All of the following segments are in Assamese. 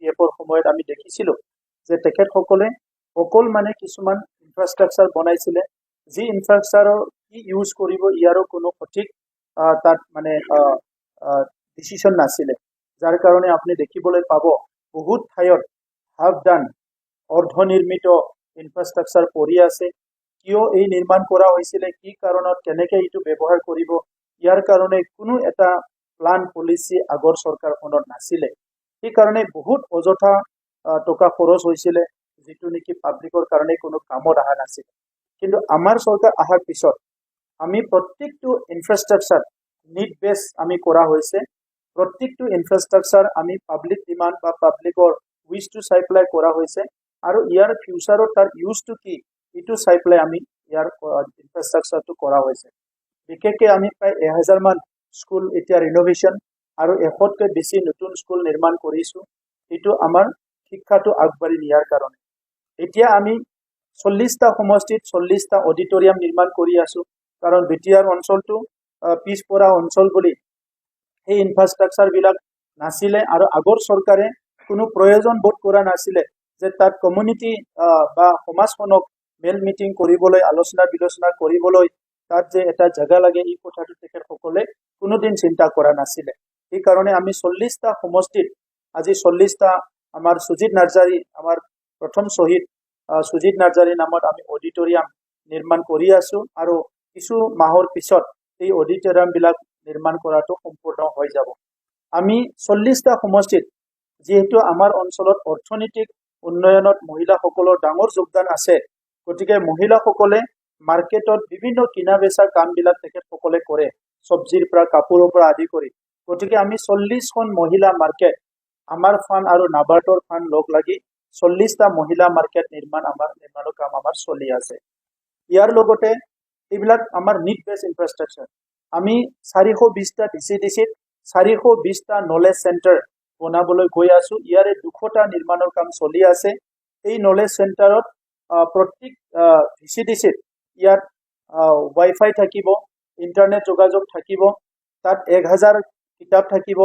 BPF-ৰ সময়ত আমি দেখিছিলোঁ যে তেখেতসকলে অকল মানে কিছুমান ইনফ্ৰাষ্ট্ৰাকচাৰ বনাইছিলে, যি ইনফ্ৰাষ্ট্ৰাকচাৰৰ কি ইউজ কৰিব ইয়াৰো কোনো সঠিক তাত মানে ডিচিশ্যন নাছিলে, যাৰ কাৰণে আপুনি দেখিবলৈ পাব বহুত ঠাইত হাফ ডান অৰ্ধনিৰ্মিত ইনফ্ৰাষ্ট্ৰাকচাৰ পৰি আছে। কিয় এই নিৰ্মাণ কৰা হৈছিলে, কি কাৰণত, কেনেকৈ এইটো ব্যৱহাৰ কৰিব, ইয়াৰ কাৰণে কোনো এটা প্লান পলিচি আগৰ চৰকাৰখনত নাছিলে। সেইকাৰণে বহুত অযথা টকা খৰচ হৈছিলে, যিটো নেকি পাব্লিকৰ কাৰণে কোনো কামত অহা নাছিল। কিন্তু আমাৰ চৰকাৰ অহাৰ পিছত আমি প্ৰত্যেকটো ইনফ্ৰাষ্ট্ৰাকচাৰ নিড বেছ আমি কৰা হৈছে। প্ৰত্যেকটো ইনফ্ৰাষ্ট্ৰাকচাৰ আমি পাব্লিক ডিমাণ্ড বা পাব্লিকৰ উইচটো চাই পেলাই কৰা হৈছে, আৰু ইয়াৰ ফিউচাৰত তাৰ ইউজটো কি এইটো চাই পেলাই আমি ইয়াৰ ইনফ্ৰাষ্ট্ৰাকচাৰটো কৰা হৈছে। বিশেষকৈ আমি প্ৰায় 1000 মান স্কুল এতিয়া ৰিন'ভেশ্যন আৰু 100তকৈ বেছি নতুন স্কুল নিৰ্মাণ কৰিছোঁ। এইটো আমাৰ শিক্ষাটো আগবাঢ়ি নিয়াৰ কাৰণে। এতিয়া আমি 40টা সমষ্টিত 40টা অডিটৰিয়াম নিৰ্মাণ কৰি আছোঁ, কাৰণ বিটিআৰ অঞ্চলটো পিছপৰা অঞ্চল বুলি সেই ইনফ্ৰাষ্ট্ৰাকচাৰবিলাক নাছিলে, আৰু আগৰ চৰকাৰে কোনো প্ৰয়োজন বোধ কৰা নাছিলে যে তাত কমিউনিটি বা সমাজখনক মেল মিটিং কৰিবলৈ, আলোচনা বিলোচনা কৰিবলৈ তাত যে এটা জেগা লাগে, এই কথাটো তেখেতসকলে কোনোদিন চিন্তা কৰা নাছিলে। সেইকাৰণে আমি 40টা সমষ্টিত আজি 40টা আমাৰ সুজিত নাৰ্জাৰী, আমাৰ প্ৰথম শ্বহীদ সুজিত নাৰ্জাৰী নামত আমি অডিটৰিয়াম নিৰ্মাণ কৰি আছোঁ, আৰু কিছু মাহৰ পিছত এই অডিটৰিয়ামবিলাক নিৰ্মাণ কৰাটো সম্পূৰ্ণ হৈ যাব। আমি 40টা সমষ্টিত, যিহেতু আমাৰ অঞ্চলত অৰ্থনৈতিক উন্নয়নত মহিলাসকলৰ ডাঙৰ যোগদান আছে, গতিকে মহিলাসকলে মাৰ্কেটত বিভিন্ন কিনা বেচা কামবিলাক তেখেতসকলে কৰে, চব্জিৰ পৰা কাপোৰৰ পৰা আদি কৰি। গতিকে আমি 40খন মহিলা মাৰ্কেট, আমাৰ ফাণ্ড আৰু নাবাৰ্ডৰ ফাণ্ড লগ লাগি 40টা মহিলা মাৰ্কেট নিৰ্মাণৰ কাম আমাৰ চলি আছে। ইয়াৰ লগতে এইবিলাক আমাৰ নিড বেছ ইনফ্ৰাষ্ট্ৰাকচাৰ। আমি 420টা DCDCত 420টা নলেজ চেণ্টাৰ বনাবলৈ গৈ আছোঁ। ইয়াৰে 200টা নিৰ্মাণৰ কাম চলি আছে। এই নলেজ চেণ্টাৰত প্ৰত্যেক DCDCত ইয়াত ৱাইফাই থাকিব, ইণ্টাৰনেট যোগাযোগ থাকিব, তাত 1000 কিতাপ থাকিব,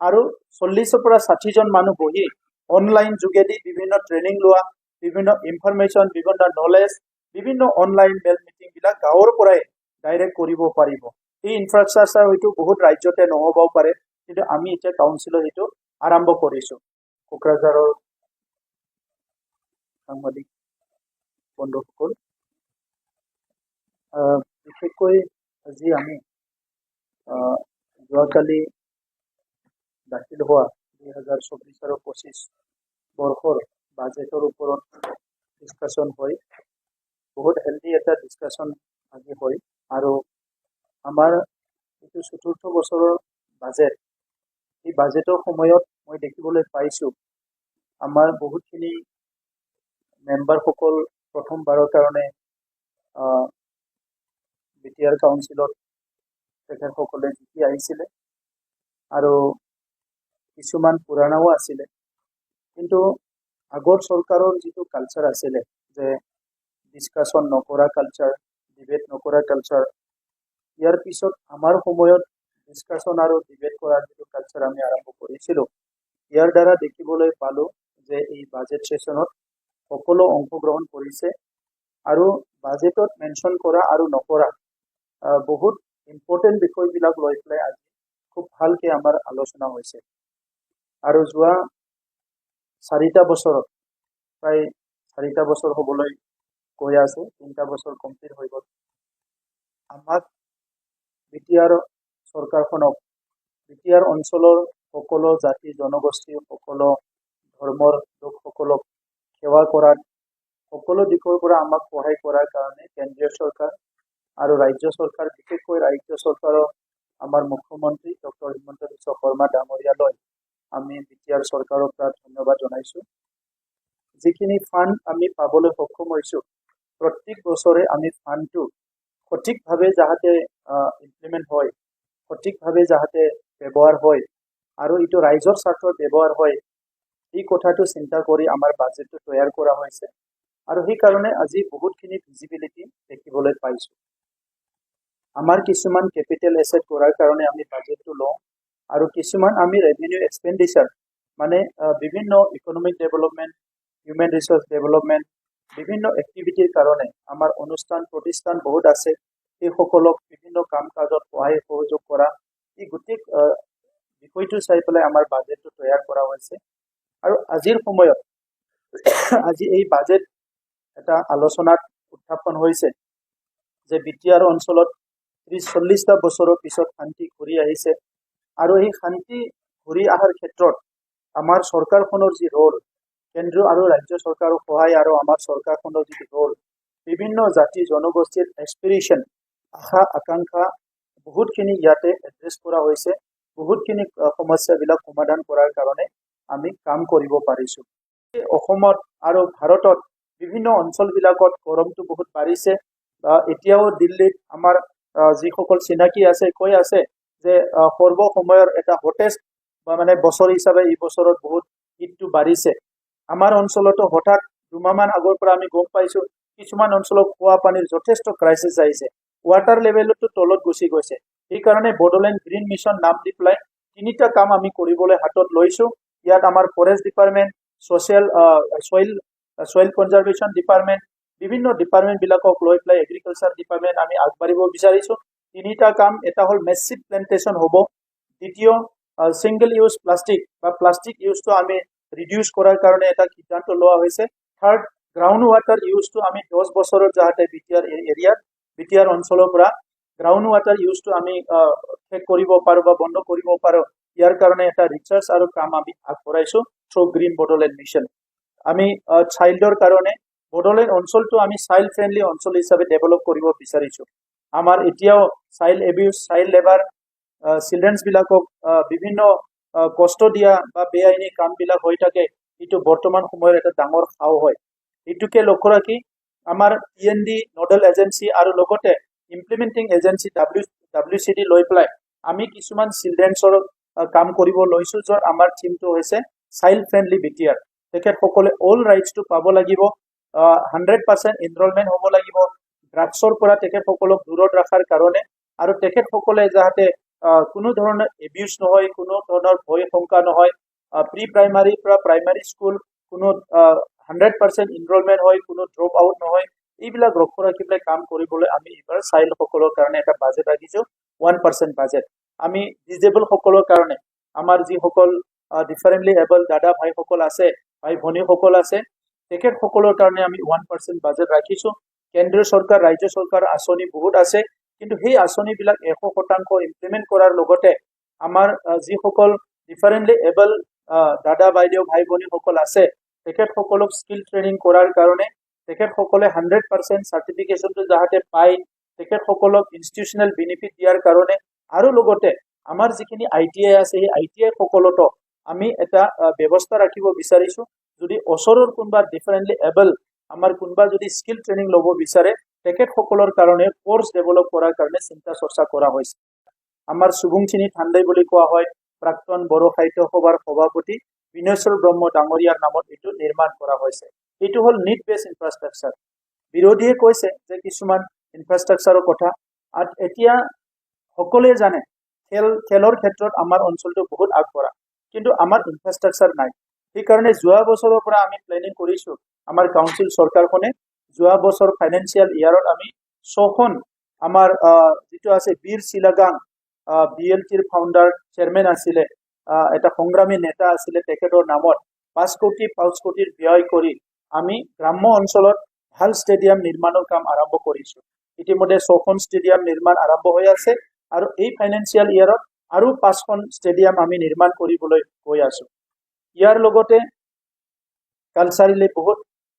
আৰু 40ৰ পৰা 60জন মানুহ বহি অনলাইন যোগেদি বিভিন্ন ট্ৰেইনিং লোৱা, বিভিন্ন ইনফৰমেশ্যন, বিভিন্ন নলেজ, বিভিন্ন অনলাইন মেল মিটিংবিলাক গাঁৱৰ পৰাই ডাইৰেক্ট কৰিব পাৰিব। এই ইনফ্ৰাষ্ট্ৰাকচাৰ হয়তো বহুত ৰাজ্যতে নহ'বও পাৰে, কিন্তু আমি এতিয়া কাউন্সিলত এইটো আৰম্ভ কৰিছোঁ। কোকৰাঝাৰৰ সাংবাদিক বন্ধুসকল, বিশেষকৈ আজি আমি যোৱাকালি দাখিল হোৱা 2024 আৰু 25 বৰ্ষৰ বাজেটৰ ওপৰত ডিছকাশ্যন হয়। বহুত হেল্ডি এটা ডিছকাশ্যন আজি হয়, আৰু আমাৰ এইটো 4ৰ্থ বছৰৰ বাজেট, এই বাজেটৰ সময়ত মই দেখিবলৈ পাইছোঁ আমাৰ বহুতখিনি মেম্বাৰসকল প্ৰথমবাৰৰ কাৰণে বিটিআৰ কাউন্সিলত তেখেতসকলে জিকি আহিছিলে, আৰু কিছুমান পুৰণাও আছিলে। কিন্তু আগৰ চৰকাৰৰ যিটো কালচাৰ আছিলে যে ডিছকাশ্যন নকৰা কালচাৰ, ডিবেট নকৰা কালচাৰ, ইয়াৰ পিছত আমাৰ সময়ত ডিছকাশ্যন আৰু ডিবেট কৰাৰ যিটো কালচাৰ আমি আৰম্ভ কৰিছিলোঁ, ইয়াৰ দ্বাৰা দেখিবলৈ পালোঁ যে এই বাজেট ছেশ্যনত সকলো অংশগ্ৰহণ কৰিছে, আৰু বাজেটত মেনশ্যন কৰা আৰু নকৰা বহুত ইম্পৰ্টেণ্ট বিষয়বিলাক লৈ পেলাই আজি খুব ভালকৈ আমাৰ আলোচনা হৈছে। আৰু যোৱা 4টা বছৰত, প্ৰায় 4টা বছৰ হ'বলৈ গৈ আছে, 3টা বছৰ কমপ্লিট হৈ গ'ল, আমাক বিটিআৰ চৰকাৰখনক বিটিআৰ অঞ্চলৰ সকলো জাতি জনগোষ্ঠী, সকলো ধৰ্মৰ লোকসকলক সেৱা কৰাত সকলো দিশৰ পৰা আমাক সহায় কৰাৰ কাৰণে কেন্দ্ৰীয় চৰকাৰ আৰু ৰাজ্য চৰকাৰ, বিশেষকৈ ৰাজ্য চৰকাৰৰ আমাৰ মুখ্যমন্ত্ৰী ডক্টৰ হিমন্ত বিশ্ব শৰ্মা ডাঙৰীয়ালৈ আমি বিটিআৰ চৰকাৰৰ পৰা ধন্যবাদ জনাইছোঁ। যিখিনি ফাণ্ড আমি পাবলৈ সক্ষম হৈছোঁ, প্ৰত্যেক বছৰে আমি ফাণ্ডটো সঠিকভাৱে যাতে ইমপ্লিমেণ্ট হয়, সঠিকভাৱে যাতে ব্যৱহাৰ হয়, আৰু এইটো ৰাইজৰ স্বাৰ্থত ব্যৱহাৰ হয়, এই কথাটো চিন্তা কৰি আমাৰ বাজেটটো তৈয়াৰ কৰা হৈছে, আৰু সেইকাৰণে আজি বহুতখিনি ভিজিবিলিটি দেখিবলৈ পাইছোঁ। আমাৰ কিছুমান কেপিটেল এছেট কৰাৰ কাৰণে আমি বাজেটটো লওঁ, আৰু কিছুমান আমি ৰেভিনিউ এক্সপেণ্ডিচাৰ মানে বিভিন্ন economic development, human resource development, বিভিন্ন এক্টিভিটিৰ কাৰণে আমাৰ অনুষ্ঠান প্ৰতিষ্ঠান বহুত আছে। এই সকলক বিভিন্ন কাম কাজত সহায় সহযোগ কৰা এই গোটেই বিষয়টো চাই পেলাই আমাৰ বাজেটটো তৈয়াৰ কৰা হৈছে। আৰু আজিৰ সময়ত আজি এই বাজেট এটা আলোচনাত উত্থাপন হৈছে যে বিটিআৰ অঞ্চলত 30-40টা বছৰৰ পিছত শান্তি ঘূৰি আহিছে। আৰু এই শান্তি ঘূৰি অহাৰ ক্ষেত্ৰত আমাৰ চৰকাৰখনৰ যি ৰোল, কেন্দ্ৰ আৰু ৰাজ্য চৰকাৰৰ সহায় আৰু আমাৰ চৰকাৰখনৰ যি ৰোল, বিভিন্ন জাতি জনগোষ্ঠীৰ এক্সপিৰেশ্যন, আশা আকাংক্ষা বহুতখিনি ইয়াতে এড্ৰেছ কৰা হৈছে। বহুতখিনি সমস্যাবিলাক সমাধান কৰাৰ কাৰণে আমি কাম কৰিব পাৰিছোঁ। অসমত আৰু ভাৰতত বিভিন্ন অঞ্চলবিলাকত গৰমটো বহুত বাঢ়িছে। এতিয়াও দিল্লীত আমাৰ যিসকল চিনাকি আছে কৈ আছে যে সৰ্ব সময়ৰ এটা হটেষ্ট মানে বছৰ হিচাপে এই বছৰত বহুত শীতটো বাঢ়িছে। আমাৰ অঞ্চলতো হঠাৎ দুমাহমান আগৰ পৰা আমি গম পাইছোঁ কিছুমান অঞ্চলত খোৱা পানীৰ যথেষ্ট ক্ৰাইচিছ আহিছে। ৱাটাৰ লেভেলতো তলত গুচি গৈছে। সেইকাৰণে বড়োলেণ্ড গ্ৰীণ মিছন নাম দি পেলাই 3টা কাম আমি কৰিবলৈ হাতত লৈছোঁ। ইয়াত আমাৰ forest department, soil conservation department, বিভিন্ন ডিপাৰ্টমেণ্টবিলাকক লৈ পেলাই এগ্ৰিকালচাৰ ডিপাৰ্টমেণ্ট আমি আগবাঢ়িব বিচাৰিছোঁ। 3টা কাম, এটা হ'ল মেছিভ প্লেণ্টেশ্যন হ'ব। দ্বিতীয়, ছিংগল ইউজ প্লাষ্টিক বা প্লাষ্টিক ইউজটো আমি ৰিডিউচ কৰাৰ কাৰণে এটা সিদ্ধান্ত লোৱা হৈছে। থাৰ্ড, গ্ৰাউণ্ড ৱাটাৰ ইউজটো আমি 10 বছৰত যাতে বিটিআৰ অঞ্চলৰ পৰা গ্ৰাউণ্ড ৱাটাৰ ইউজটো আমি শেষ কৰিব পাৰোঁ বা বন্ধ কৰিব পাৰোঁ, ইয়াৰ কাৰণে এটা ৰিচাৰ্চ আৰু কাম আমি আগবঢ়াইছোঁ থ্ৰু গ্ৰীণ বড়োলেণ্ড মিছন। আমি চাইল্ডৰ কাৰণে বড়োলেণ্ড অঞ্চলটো আমি চাইল্ড ফ্ৰেণ্ডলি অঞ্চল হিচাপে ডেভেলপ কৰিব বিচাৰিছোঁ। আমাৰ এতিয়াও চাইল্ড এবিউজ, চাইল্ড লেবাৰ, চিলড্ৰেনছবিলাকক বিভিন্ন কষ্ট দিয়া বা বেআইনী কামবিলাক হৈ থাকে। এইটো বৰ্তমান সময়ৰ এটা ডাঙৰ খাও হয়। এইটোকে লক্ষ্য ৰাখি আমাৰ PND নডেল এজেঞ্চি আৰু লগতে ইমপ্লিমেণ্টিং এজেঞ্চি WCD লৈ পেলাই আমি কিছুমান চিলড্ৰেনছৰ কাম কৰিব লৈছোঁ, য'ত আমাৰ থিমটো হৈছে চাইল্ড ফ্ৰেণ্ডলি বিটিআৰ। তেখেতসকলে অল ৰাইটছটো পাব লাগিব, 100% এনৰলমেণ্ট হ'ব লাগিব, ড্ৰাগছৰ পৰা তেখেতসকলক দূৰত ৰখাৰ কাৰণে, আৰু তেখেতসকলে যাতে কোনো ধৰণৰ এবিউজ নহয়, কোনো ধৰণৰ ভয় শংকা নহয়, প্ৰি প্ৰাইমাৰীৰ পৰা প্ৰাইমাৰী স্কুল কোনো 100% এনৰলমেণ্ট হয়, কোনো ড্ৰপ আউট নহয়, এইবিলাক লক্ষ্য ৰাখি পেলাই কাম কৰিবলৈ আমি এইবাৰ চাইল্ডসকলৰ কাৰণে এটা বাজেট ৰাখিছোঁ, 1% বাজেট। আমি ডিজেবলসকলৰ কাৰণে আমাৰ যিসকল ডিফাৰেণ্টলি এবল দাদা ভাইসকল আছে, ভাই ভনীসকল আছে, তেখেতসকলৰ কাৰণে আমি 1% বাজেট ৰাখিছোঁ। কেন্দ্ৰীয় চৰকাৰ, ৰাজ্য চৰকাৰ আঁচনি বহুত আছে, কিন্তু সেই আঁচনিবিলাক 100% ইমপ্লিমেণ্ট কৰাৰ লগতে আমাৰ যিসকল ডিফাৰেণ্টলি এবল দাদা বাইদেউ ভাই ভনীসকল আছে, তেখেতসকলক স্কিল ট্ৰেইনিং কৰাৰ কাৰণে, তেখেতসকলে 100% চাৰ্টিফিকেশ্যনটো যাতে পায়, তেখেতসকলক ইনষ্টিটিউচনেল বেনিফিট দিয়াৰ কাৰণে, আৰু লগতে আমাৰ যিখিনি ITI আছে সেই ITI সকলতো আমি এটা ব্যৱস্থা ৰাখিব বিচাৰিছোঁ। যদি ওচৰৰ কোনোবা ডিফাৰেণ্টলি এবল আমাৰ কোনোবা যদি স্কিল ট্ৰেইনিং ল'ব বিচাৰে, তেখেতসকলৰ কাৰণে কোৰ্চ ডেভেলপ কৰাৰ কাৰণে চিন্তা চৰ্চা কৰা হৈছে। আমাৰ সুবুংচিনী ঠাণ্ডাই বুলি কোৱা হয়, প্ৰাক্তন বড়ো সাহিত্য সভাৰ সভাপতি বিনয়শ্বৰ ব্ৰহ্ম ডাঙৰীয়াৰ নামত এইটো নিৰ্মাণ কৰা হৈছে। এইটো হ'ল নিড বেছ ইনফ্ৰাষ্ট্ৰাকচাৰ। বিৰোধীয়ে কৈছে যে কিছুমান ইনফ্ৰাষ্ট্ৰাকচাৰৰ কথা। এতিয়া সকলোৱে জানে খেলৰ ক্ষেত্ৰত আমাৰ অঞ্চলটো বহুত আগবঢ়া, কিন্তু আমাৰ ইনফ্ৰাষ্ট্ৰাকচাৰ নাই। সেইকাৰণে যোৱা বছৰৰ পৰা আমি প্লেনিং কৰিছোঁ, আমাৰ কাউন্সিল চৰকাৰখনে যোৱা বছৰ ফাইনেন্সিয়েল ইয়াৰত আমি 6খন আমাৰ যিটো আছে বীৰ চিলাগাং BLTৰ ফাউণ্ডাৰ চেয়াৰমেন আছিলে, এটা সংগ্ৰামী নেতা আছিলে, তেখেতৰ নামত 5 কোটিৰ ব্যয় কৰি আমি গ্ৰাম্য অঞ্চলত ভাল ষ্টেডিয়াম নিৰ্মাণৰ কাম আৰম্ভ কৰিছোঁ। ইতিমধ্যে 6খন ষ্টেডিয়াম নিৰ্মাণ আৰম্ভ হৈ আছে, আৰু এই ফাইনেন্সিয়েল ইয়াৰত আৰু 5খন ষ্টেডিয়াম আমি নিৰ্মাণ কৰিবলৈ গৈ আছোঁ। ইয়াৰ লগতে কালচাৰেলি বহুত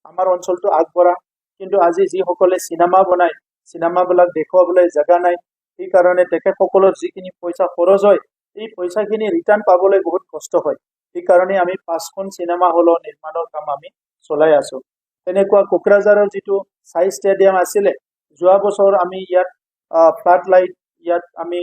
আমাৰ অঞ্চলটো আগবঢ়া, কিন্তু আজি যিসকলে চিনেমা বনায়, চিনেমাবিলাক দেখুৱাবলৈ জেগা নাই। সেইকাৰণে তেখেতসকলৰ যিখিনি পইচা খৰচ হয়, এই পইচাখিনি ৰিটাৰ্ণ পাবলৈ বহুত কষ্ট হয়। সেইকাৰণে আমি 5খন চিনেমা হলৰ নিৰ্মাণৰ কাম আমি চলাই আছোঁ। তেনেকুৱা কোকৰাঝাৰৰ যিটো চাই ষ্টেডিয়াম আছিলে, যোৱা বছৰ আমি ইয়াত ফ্লাড লাইট ইয়াত আমি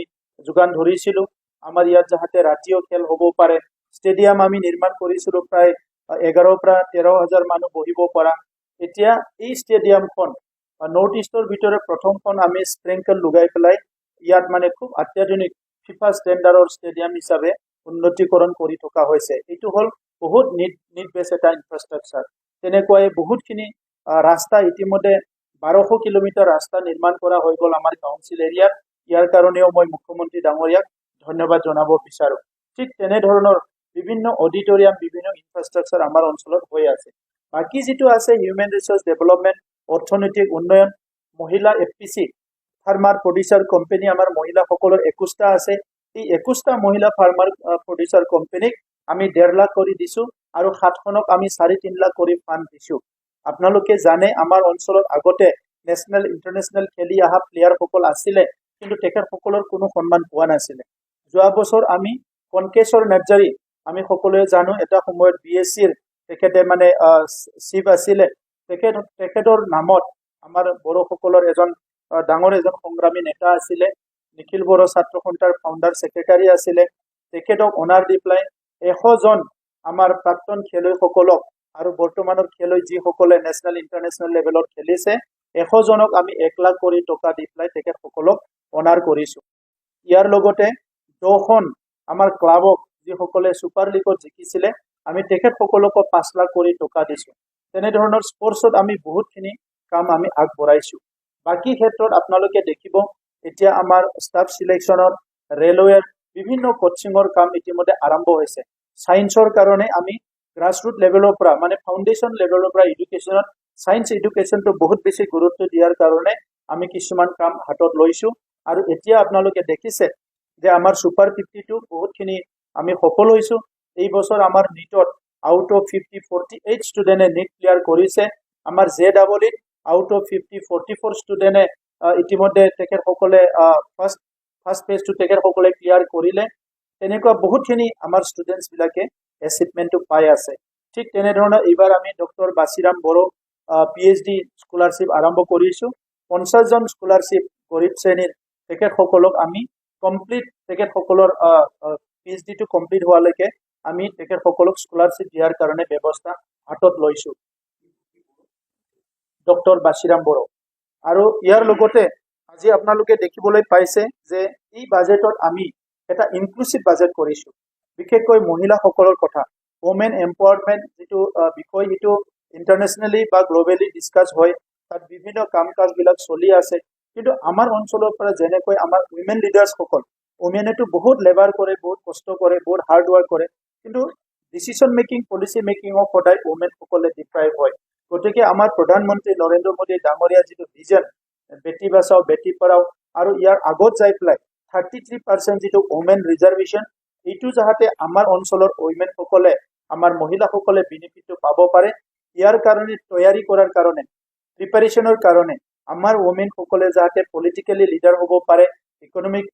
যোগান ধৰিছিলোঁ, আমাৰ ইয়াত যাতে ৰাতিও খেল হ'ব পাৰে। ষ্টেডিয়াম আমি নিৰ্মাণ কৰিছিলোঁ, প্ৰায় 11,000 পৰা 13,000 মানুহ বহিব পৰা। এতিয়া এই ষ্টেডিয়ামখন নৰ্থ ইষ্টৰ ভিতৰত প্ৰথমখন আমি স্প্ৰিংকল লগাই পেলাই ইয়াত মানে খুব অত্যাধুনিক FIFA ষ্টেণ্ডাৰ্ডৰ ষ্টেডিয়াম হিচাপে উন্নতিকৰণ কৰি থকা হৈছে। এইটো হ'ল বহুত নিড বেছ এটা ইনফ্ৰাষ্ট্ৰাকচাৰ তেনেকুৱাই বহুতখিনি ৰাস্তা ইতিমধ্যে 1200 কিলোমিটাৰ ৰাস্তা নিৰ্মাণ কৰা হৈ গ'ল আমাৰ কাউন্সিল এৰিয়াত ইয়াৰ কাৰণেও মই মুখ্যমন্ত্ৰী ডাঙৰীয়াক ধন্যবাদ জনাব বিচাৰো ঠিক তেনেধৰণৰ বিভিন্ন অডিটৰিয়াম বিভিন্ন ইনফ্ৰাষ্ট্ৰাকচাৰ আমাৰ অঞ্চলত হৈ আছে বাকি যেটো আছে হিউম্যান ৰিসোৰ্স ডেভেলপমেন্ট অৰ্থনৈতিক উন্নয়ন মহিলা এফপিসি ফাৰ্মাৰ প্ৰডিউচাৰ কোম্পানী আমাৰ মহিলাসকলৰ 21টা আছে এই 21টা মহিলা ফাৰ্মাৰ প্ৰডিউচাৰ কোম্পানীক আমি 1.5 লাখ কৰি দিছো আৰু 7খনক আমি 3.5 লাখ কৰি ফান্ড দিছো আপোনালোকে জানে আমাৰ অঞ্চলত আগতে নেশনাল ইন্টাৰনেশনাল খেলি আহা প্লেয়াৰ সকল আছিল কিন্তু তেখেত সকলৰ কোনো সন্মান পোৱা নাছিল যোৱা বছৰ আমি কনকেশৰ নাৰ্জাৰী আমি সকলোৱে জানো এটা সময়ত বিএসসিৰ তেখেতে মানে চিফ আছিল তেখেতৰ নামত আমাৰ বড়ো সকলৰ এজন ডাঙৰ এজন সংগ্ৰামী নেতা আছিল নিখিল বড়ো ছাত্ৰ সন্থাৰ ফাউণ্ডাৰ সেক্ৰেটাৰী আছিল তেখেতক অনাৰ দি প্লাই 100 জন আমাৰ প্ৰাক্তন খেলুৱৈসকলক আৰু বৰ্তমানৰ খেলুৱৈ যি সকলে নেশনাল ইন্টাৰনেশনাল লেভেলত খেলিছে 100 জনক আমি 1 লাখ কৰি টকা দি প্লাই তেখেত সকলক অনাৰ কৰিছো ইয়াৰ লগতে 2খন আমাৰ ক্লাবক যি সকলে সুপাৰ লিগত জিকিছিলে আমি তেখেত সকলক 5 লাখ কৰি টকা দিছো তেনে ধৰণৰ স্পৰ্টছত আমি বহুতখিনি কাম আমি আগবঢ়াইছো বাকি ক্ষেত্ৰত আপোনালোকে দেখিব এতিয়া আমাৰ ষ্টাফ সিলেকশনৰ ৰেলৱেৰ বিভিন্ন কোচিংৰ কাম ইতিমধ্যে আৰম্ভ হৈছে সায়েন্সৰ কাৰণে আমি গ্ৰাসৰুট লেভেলৰ পৰা মানে ফাউণ্ডেশ্যন লেভেলৰ পৰা এডুকেশ্যনত সায়েন্স এডুকেশ্যনটো বহুত বেছি গুৰুত্ব দিয়াৰ কাৰণে আমি কিছুমান কাম হাতত লৈছো আৰু এতিয়া আপোনালোকে দেখিছে যে আমাৰ সুপাৰ 52 বহুতখিনি আমি সফল হৈছো এই বছৰ আমাৰ নিটত আউট অফ 50 48 ষ্টুডেন্টে নিট ক্লিয়াৰ কৰিছে আমাৰ জেডাবল আউট অফ 50 44 ষ্টুডেন্টে ইতিমধ্যে তেখেত সকলে ফাৰ্স্ট পেজটো তেখেত সকলে ক্লিয়াৰ কৰিলে তেনেকুৱা বহুতখিনি আমাৰ ষ্টুডেন্টস বিলাকে এচিভমেন্টটো পাই আছে ঠিক তেনে ধৰণৰ এইবাৰ আমি ডক্টৰ বাছিৰাম বড়ো পিএইচডি স্কলাৰশ্বিপ আৰম্ভ কৰিছো 50 জন স্কলাৰশ্বিপ গৰীব শ্ৰেণীৰ তেখেত সকলক আমি কমপ্লিট তেখেত সকলৰ পিএইচডি টো কমপ্লিট হোৱালৈকে আমি তেখেত সকলক স্কলাৰশ্বিপ দিয়াৰ কাৰণে ব্যৱস্থা হাতত লৈছো ডক্টৰ বাছিৰাম বড়ো আৰু ইয়াৰ লগতে আজি আপোনালোকে দেখিবলৈ পাইছে যে এই বাজেটত আমি এটা ইনক্লুসিভ বাজেট কৰিছো বিশেষকৈ মহিলাসকলৰ কথা ওমেন এম্পাৱাৰমেন্ট যেটো বিষয় হিটো ইন্টাৰনেশনালি বা গ্লোবালি ডিসকাস হয় তাত বিভিন্ন কাম-কাজ বিলাক চলি আছে কিন্তু আমাৰ অঞ্চলৰ পৰা যেনেকৈ আমাৰ উইমেন লিডাৰ্স সকল ওমেনেটো বহুত লেবাৰ কৰে বহুত কষ্ট কৰে বহুত হাৰ্ড ওয়াৰ্ক কৰে কিন্তু decision making policy making of সদায় ওমেন সকলে ডিপ্ৰাইভ হয় গতিকে আমাৰ প্ৰধানমন্ত্ৰী নৰেন্দ্ৰ মোদী ডাঙৰীয়া যেটো ভিজন বেটি বাঁচাও বেটি পঢ়াও আৰু ইয়াৰ আগত যাই প্লাই 33% যেটো ওমেন ৰিজাৰ্ভেশন এইটো যাহাতে আমাৰ অঞ্চলৰ ওমেন সকলে আমাৰ মহিলা সকলে বেনিফিটটো পাব পাৰে ইয়াৰ কাৰণে তৈয়াৰী কৰাৰ কাৰণে প্ৰিপাৰেচনৰ কাৰণে আমাৰ ওমেন সকলে যাহাতে পলিটিক্যালি লিডাৰ হ'ব পাৰে ইকোনমিক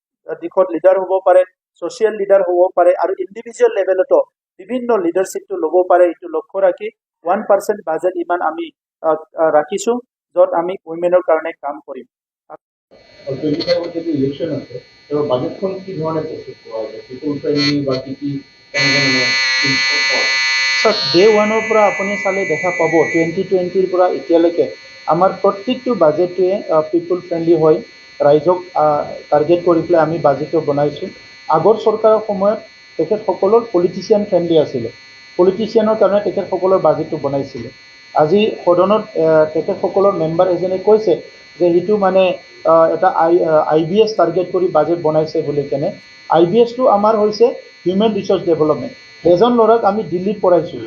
দিশত লিডাৰ হ'ব পাৰে সোশ্যাল লিডাৰ হ'ব পাৰে আৰু ইন্ডিভিজুৱেল লেভেলতো বিভিন্ন লিডাৰশিপটো ল'ব পাৰে এইটো লক্ষ্য ৰাখি 1% বাজেট ইমান আমি ৰাখিছো যত আমি ওমেনৰ কাৰণে কাম কৰিম 25 যদি ইলেকশন আছে তো বাজেটখন কি ধৰণে প্ৰস্তুত কৰা হৈছে পিপল ফ্ৰেন্ডলি বা কি কি সব ডে 1 ৰ পৰা আপুনি চালে দেখা পাব 2020 ৰ পৰা এতিয়ালৈকে আমাৰ প্ৰত্যেকটো বাজেটটোৱে পিপল ফ্ৰেন্ডলি হয় ৰাইজক টাৰ্গেট কৰি পেলাই আমি বাজেটটো বনাইছো আগৰ চৰকাৰৰ সময়ত তেখেত সকলৰ পলিটিচিয়ান ফ্ৰেন্ডলি আছিল পলিটিচিয়ানৰ কাৰণে তেখেত সকলৰ বাজেটটো বনাইছিল আজি সদনত তেখেত সকলৰ মেম্বাৰ এজনে কৈছে যে হিটো মানে এটা আইবিএস টাৰ্গেট কৰি বাজেট বনাইছে বুলি কেনে আইবিএসটো আমাৰ হৈছে হিউম্যান ৰিসোৰ্স ডেভেলপমেন্ট এজন লৰাক আমি দিল্লীত পঢ়াইছো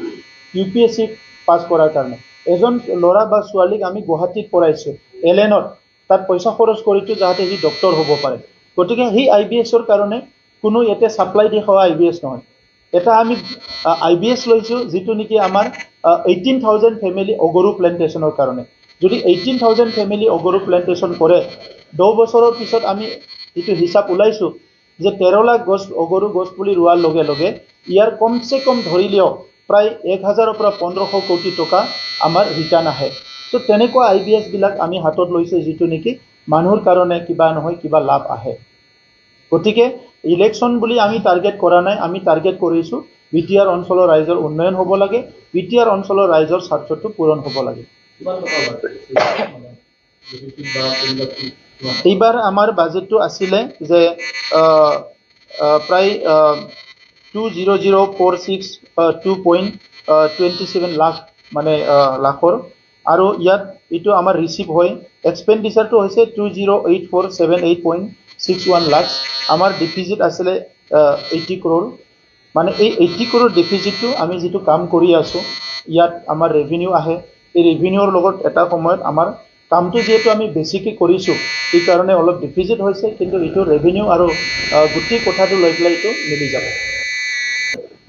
ইউপিএসসি পাস কৰাৰ কাৰণে এজন লৰা বা ছোৱালীক আমি গুৱাহাটীত পঢ়াইছো এলএনত তাত পইচা খৰচ কৰিছো যাতে হি ডক্টৰ হ'ব পাৰে গতিকে হি আইবিএসৰ কাৰণে কোনো এতে সাপ্লাই দি খোৱা আইবিএস নহয় এটা আমি আইবিএস লৈছো যেটো নেকি আমাৰ 18000 ফ্যামিলি অগৰু প্ল্যান্টেশনৰ কাৰণে যদি 18000 ফ্যামিলি অগৰু প্ল্যান্টেশন কৰে 2 বছৰৰ পিছত আমি এটো হিসাব উলাইছো যে 13 লাখ গছ অগৰু গছ পুলি ৰুৱাৰ লগে লগে ইয়াৰ কমসে কম ধৰিলিও প্ৰায় 1000 ৰ পৰা 1500 কোটি টকা আমাৰ ৰিটাৰ্ণ আহে তো তেনেকুৱা আইবিএস বিলাক আমি হাতত লৈছো যেটো নেকি মানুহৰ কাৰণে কিবা নহয় কিবা লাভ আহে গতিকে ইলেকশন বুলি আমি টাৰ্গেট কৰা নাই আমি টাৰ্গেট কৰিছো বিটিআৰ অঞ্চলৰ ৰাইজৰ উন্নয়ন হ'ব লাগে বিটিআৰ অঞ্চলৰ ৰাইজৰ স্বাৰ্থটো পূৰণ হ'ব লাগে এইবাৰ আমাৰ বাজেটটো আছিল যে প্ৰায় 200,462.27 লাখ মানে লাখৰ আৰু ইয়াত এইটো আমাৰ ৰিচিভ হয় এক্সপেণ্ডিচাৰটো হৈছে 208,478.61 লাখ আমাৰ ডিফিজিট আছিলে 80 crore মানে এই 80 crore ডিফিজিটটো আমি যেটো কাম কৰি আছো ইয়াত আমাৰ ৰেভিনিউ আহে এই ৰেভিনিউৰ লগত এটা সময়ত আমাৰ কামটো যেটো আমি বেছিকৈ কৰিছো এই কাৰণে অলপ ডিফিজিট হৈছে কিন্তু এইটো ৰেভিনিউ আৰু গুটি কথাটো লৈ পেলাই এইটো মিলি যাব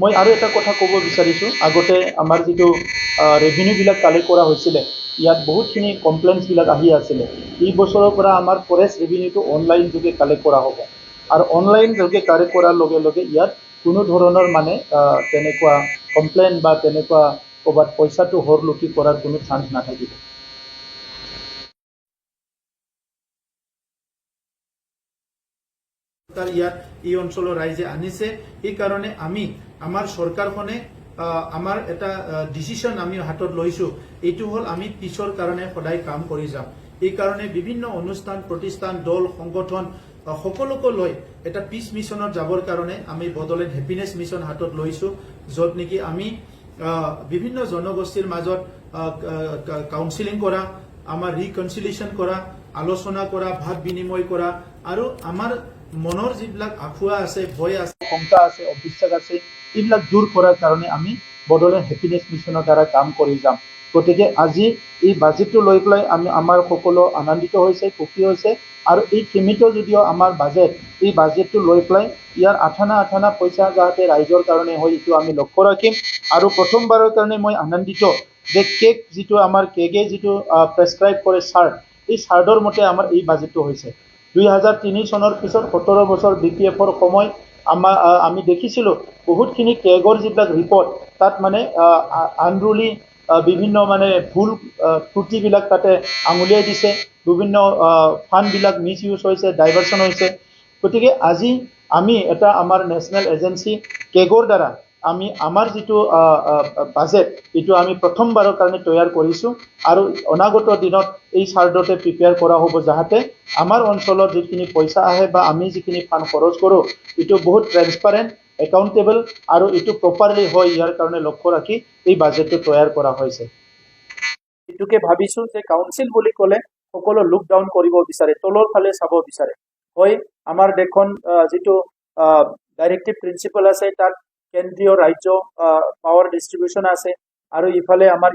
মই আৰু এটা কথা ক'ব বিচাৰিছো আগতে আমাৰ যেটো ৰেভিনিউ বিলাক কালেক্ট কৰা হৈছিলে ইয়াত বহুতখিনি কমপ্লেইন্স বিলাক আহি আছিলে এই বছৰৰ পৰা আমাৰ ফৰেষ্ট ৰেভিনিউটো অনলাইন যোগে কালেক্ট কৰা হ'ব আৰু অনলাইন যোগে কালেক্ট কৰাৰ লগে লগে ইয়াত কোনো ধৰণৰ মানে তেনেকুৱা কমপ্লেইন বা তেনেকুৱা ক'ৰবাত পইচাটো হৰলুকি কৰাৰ কোনো চান্স নাথাকিব ইয়াত এই অঞ্চলৰ ৰাইজে আনিছে এই কাৰণে আমি আমাৰ চৰকাৰখনে আমাৰ এটা ডিসিশন আমি হাতত লৈছো এইটো হল আমি পিছৰ কাৰণে সদায় কাম কৰি যাম এই কাৰণে বিভিন্ন অনুষ্ঠান প্ৰতিষ্ঠান দল সংগঠন সকলোকে লৈ এটা পিস মিশনত যাবৰ কাৰণে আমি বদলেণ্ড হ্যাপিনেস মিশন হাতত লৈছো যত নেকি আমি বিভিন্ন জনগোষ্ঠীৰ মাজত কাউন্সিলিং কৰা আমাৰ ৰিকনসিলিয়েশন কৰা আলোচনা কৰা ভাৱ বিনিময় কৰা আৰু আমাৰ মনৰ যিবিলাক আখুৱা আছে ভয় আছে শংকা আছে অবিশ্বাস আছে এইবিলাক দূৰ কৰাৰ কাৰণে আমি বদলেণ্ড হ্যাপিনেস মিশনৰ দ্বাৰা কাম কৰি যাম গতিকে আজি এই বাজেটটো লৈ পেলাই আমি আমাৰ সকলো আনন্দিত হৈছে সুখী হৈছে আৰু এই সীমিত যদিও আমাৰ বাজেট এই বাজেটটো লৈ পেলাই ইয়াৰ আঠানা পইচা যাতে ৰাইজৰ কাৰণে হয় এইটো আমি লক্ষ্য ৰাখিম আৰু প্ৰথমবাৰৰ কাৰণে মই আনন্দিত যে কেক যিটো আমাৰ কেগে যিটো প্ৰেছক্ৰাইব কৰে চাৰ্ট এই চাৰ্টৰ মতে আমাৰ এই বাজেটটো হৈছে 2003 চনৰ পিছত 17 বছৰ বিপিএফৰ সময় আমি দেখিছিলো বহুতখিনি কেগৰ যিবিলাক ৰিপৰ্ট তাত মানে আনৰুলি বিভিন্ন মানে ভুল ত্ৰুটিবিলাক তাতে আঙুলিয়াই দিছে বিভিন্ন ফাণ্ডবিলাক মিছ ইউজ হৈছে ডাইভাৰচন হৈছে গতিকে আজি আমি এটা আমাৰ নেশ্যনেল এজেন্সি কেগৰ দ্বাৰা আমি আমাৰ যিটো বাজেট এইটো আমি প্ৰথমবাৰৰ কাৰণে তৈয়াৰ কৰিছো আৰু অনাগত দিনত এই চাৰ্টতে প্ৰিপেয়াৰ কৰা হ'ব যাতে আমাৰ অঞ্চলত যিখিনি পইচা আহে বা আমি যিখিনি ফাণ্ড খৰচ কৰো এইটো বহুত ট্ৰেন্সপাৰেন্ট একাউন্টেবল আৰু এইটো প্ৰপাৰলি হয় ইয়াৰ কাৰণে লক্ষ্য ৰাখি এই বাজেটটো তৈয়াৰ কৰা হৈছে এইটোকে ভাবিছো যে কাউন্সিল বুলি ক'লে সকলো লুক ডাউন কৰিব বিচাৰে তলৰ ফালে চাব বিচাৰে হয় আমাৰ দেশখন যিটো ডাইৰেক্টিভ প্ৰিন্সিপল আছে তাত কেন্দ্ৰীয় ৰাজ্য পাৱাৰ ডিস্ট্ৰিবিউশন আছে আৰু ইফালে আমাৰ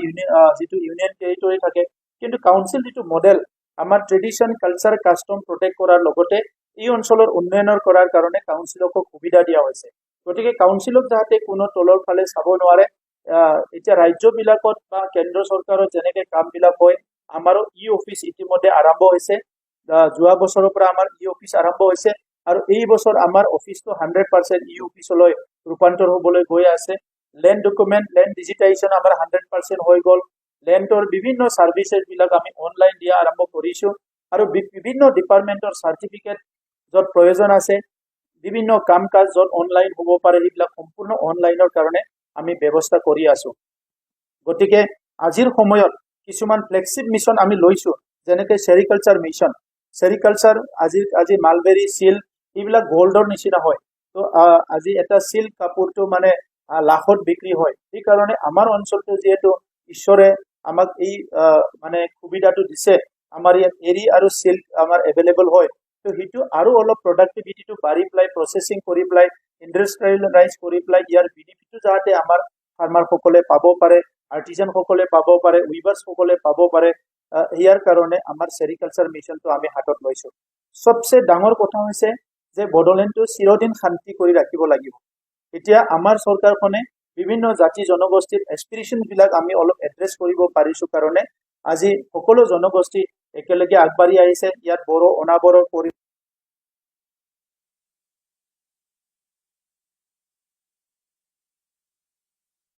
যিটো ইউনিয়ন টেৰিটৰি থাকে কিন্তু কাউন্সিল যিটো মডেল আমাৰ ট্ৰেডিশন কালচাৰ কাস্টম প্ৰটেক্ট কৰাৰ লগতে এই অঞ্চলৰ উন্নয়নৰ কৰাৰ কাৰণে কাউন্সিলক সুবিধা দিয়া হৈছে গতিকে কাউন্সিলক যাতে কোনো তলৰ ফালে চাব নোৱাৰে এতিয়া ৰাজ্যবিলাকত বা কেন্দ্ৰ চৰকাৰৰ যেনেকৈ কামবিলাক হয় আমাৰো ই অফিচ ইতিমধ্যে আৰম্ভ হৈছে যোৱা বছৰৰ পৰা আমাৰ ই অফিচ আৰম্ভ হৈছে আৰু এই বছৰ আমাৰ অফিচটো 100% ই অফিচলৈ ৰূপান্তৰ হ'বলৈ গৈ আছে লেণ্ড ডকুমেণ্ট লেণ্ড ডিজিটাইজেশ্যন আমাৰ 100% হৈ গ'ল লেণ্ডৰ বিভিন্ন সাৰ্ভিসেছ বিলাক আমি অনলাইন দিয়া আৰম্ভ কৰিছো আৰু বিভিন্ন ডিপাৰ্টমেন্টৰ সাৰ্টিফিকেট যত প্ৰয়োজন আছে বিভিন্ন কাম কাজ যত অনলাইন হ'ব পাৰে এইবিলাক সম্পূৰ্ণ অনলাইনৰ কাৰণে আমি ব্যৱস্থা কৰি আছো গতিকে আজিৰ সময়ত কিছুমান ফ্লেগশিপ মিশন আমি লৈছো যেনেকৈ সেৰিকালচাৰ মিশন সেৰিকালচাৰ আজি মালবেৰী সিল এইবিলাক গোল্ডৰ নিচিনা হয় তো আজি এটা সিল্ক কাপোৰটো মানে লাখত বিক্ৰী হয় এই কাৰণে আমাৰ অঞ্চলটো যেহেতু ঈশ্বৰে আমাক এই মানে সুবিধাটো দিছে আমাৰ ইয়াত এৰি আৰু সিল্ক আমাৰ এভেইলেবল হয় তো হিটো আৰু অলপ প্ৰডাক্টিভিটিটো বাঢ়ি প্লাই প্ৰসেসিং কৰি প্লাই ইন্ডাষ্ট্ৰিয়েলাইজ কৰি প্লাই ইয়াৰ বেনিফিটটো যাতে আমাৰ ফাৰ্মাৰ সকলে পাব পাৰে আৰ্টিজান সকলে পাব পাৰে উইভাৰ্স সকলে পাব পাৰে ইয়াৰ কাৰণে আমাৰ সেৰিকালচাৰ মিশনটো আমি হাতত লৈছো সবচে ডাঙৰ কথা হৈছে যে বড়োলেণ্ডটো চিৰদিন শান্তি কৰি ৰাখিব লাগিব এতিয়া আমাৰ চৰকাৰখনে বিভিন্ন জাতি জনগোষ্ঠীৰ এস্পিৰেশন বিলাক আমি অলপ এড্ৰেছ কৰিব পাৰিছো কাৰণে আজি সকলো জনগোষ্ঠী একেলগে আগবাঢ়ি আহিছে ইয়াত বড়ো অনাবড়ো